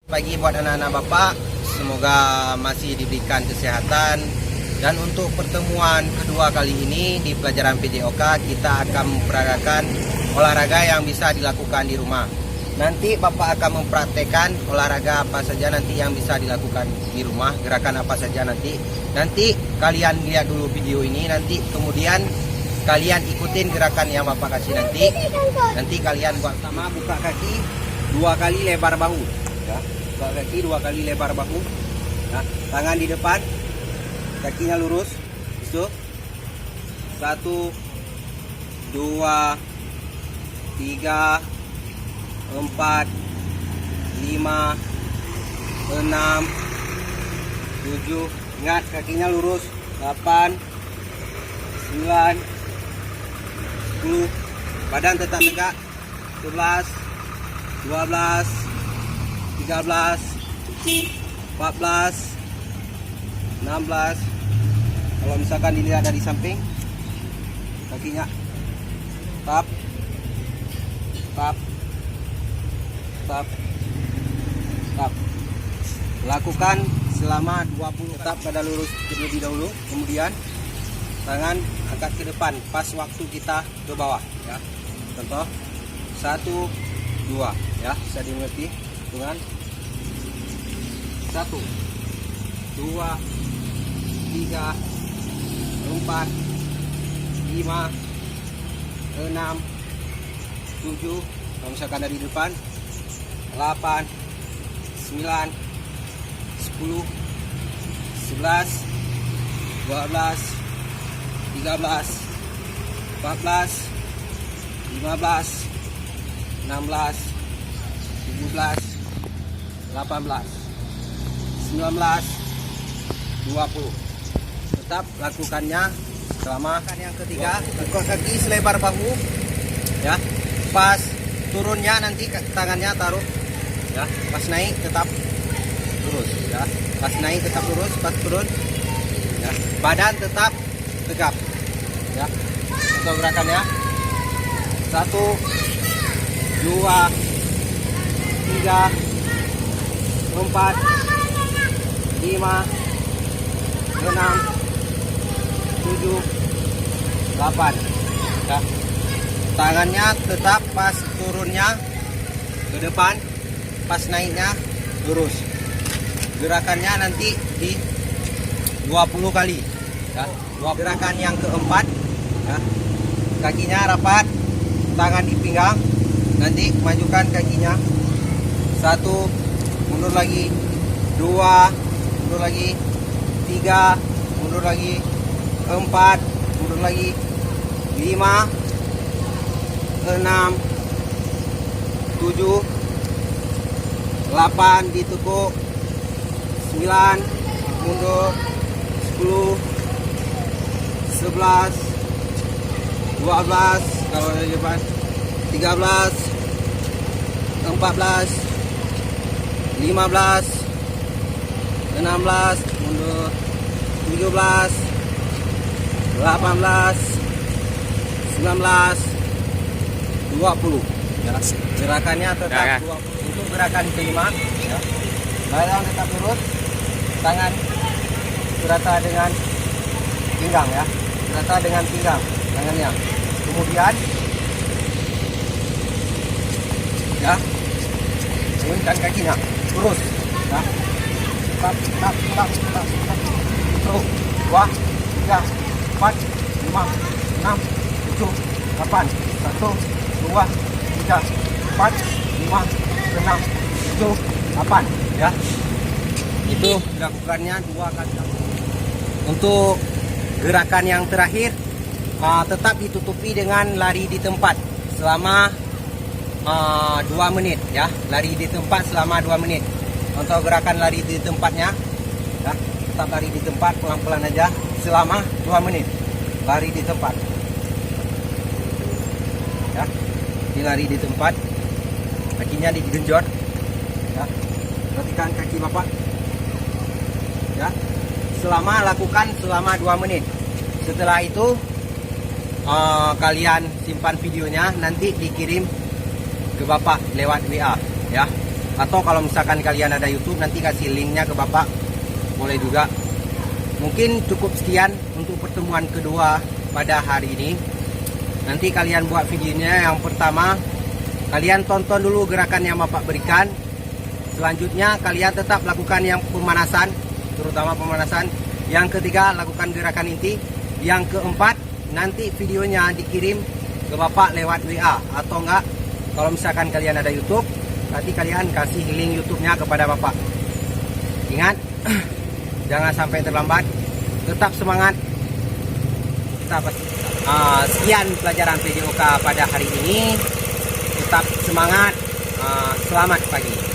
Pagi buat anak-anak Bapak, semoga masih diberikan kesehatan. Dan untuk pertemuan kedua kali ini di pelajaran PJOK, kita akan memperagakan olahraga yang bisa dilakukan di rumah. Nanti Bapak akan mempraktekkan olahraga apa saja nanti yang bisa dilakukan di rumah, gerakan apa saja nanti. Nanti kalian lihat dulu video ini, nanti kemudian kalian ikutin gerakan yang Bapak kasih nanti. Nanti kalian buat sama, buka kaki 2 kali lebar bahu. Ya, buka kaki 2 kali lebar bahu. Nah, tangan di depan, kakinya lurus. Itu 1, 2, 3, 4, 5, 6, 7. Ingat kakinya lurus. 8, 9, 10. Badan tetap tegak. 11, 12, 13, 14, 16. Kalau misalkan dilihat dari samping, kakinya tap, tap, tap, tap. Lakukan selama 20. Tetap pada lurus terlebih dahulu, kemudian tangan angkat ke depan pas waktu kita ke bawah, ya. Contoh 1, 2, ya, bisa dimengerti. Hitungan 1, 2, 3, 4, 5, 6, 7. Kalau misalkan dari depan 8, 9, 10, 11, 12, 13, 14, 15, 16, 17, 18, 19, 20. Tetap lakukannya selama. Yang ketiga, buka kaki selebar bahu, ya. Pas turunnya nanti tangannya taruh, ya. Pas naik tetap lurus, ya. Pas naik tetap lurus, pas turun, ya. Badan tetap tegap, ya. Untuk gerakannya 1, 2, 3, 4, 5, 6, 7, 8. Ya. Tangannya tetap pas turunnya ke depan, pas naiknya lurus. Gerakannya nanti di 20 kali. Ya. Gerakan yang keempat, ya. Kakinya rapat, tangan di pinggang. Nanti majukan kakinya. 1, mundur lagi. 2, mundur lagi. 3, mundur lagi. 4, mundur lagi. 5, 6, 7, 8 ditekuk. 9, mundur. 10, 11, 12 kalau dari depan. 13, 14, 15, 16, mundur. 17, 18, 19, 20. Ya. Gerakannya tetap 20. Untuk gerakan kelima, ya. Badan tetap lurus, tangan serata dengan pinggang, ya. Serata dengan pinggang tangannya. Kemudian, ya, turunkan kakinya, lurus, ya. Tap, tap, tap, tap, tap. 2, 3, 4, 5, 6, 7, 8. 1, 2, 3, 4, 5, 6, 7, 8. Ya. Itu dilakukannya 2 kali. Untuk gerakan yang terakhir, tetap ditutupi dengan lari di tempat selama 2 menit, ya. Lari di tempat selama 2 menit. Untuk gerakan lari di tempatnya, ya, tetap lari di tempat pelan-pelan aja selama 2 menit. Lari di tempat, ya. Ini lari di tempat, kakinya digenjot, ya. Perhatikan kaki Bapak, ya. Lakukan selama 2 menit. Setelah itu kalian simpan videonya, nanti dikirim ke Bapak lewat WA, ya. Atau kalau misalkan kalian ada YouTube, nanti kasih linknya ke Bapak, boleh juga. Mungkin cukup sekian untuk pertemuan kedua pada hari ini. Nanti kalian buat videonya. Yang pertama, kalian tonton dulu gerakan yang Bapak berikan. Selanjutnya kalian tetap lakukan yang pemanasan, terutama pemanasan. Yang ketiga, lakukan gerakan inti. Yang keempat, nanti videonya dikirim ke Bapak lewat WA. Atau enggak, kalau misalkan kalian ada YouTube, nanti kalian kasih link YouTube-nya kepada Bapak. Ingat, jangan sampai terlambat. Tetap semangat. Sekian pelajaran PJOK pada hari ini. Tetap semangat. Selamat pagi.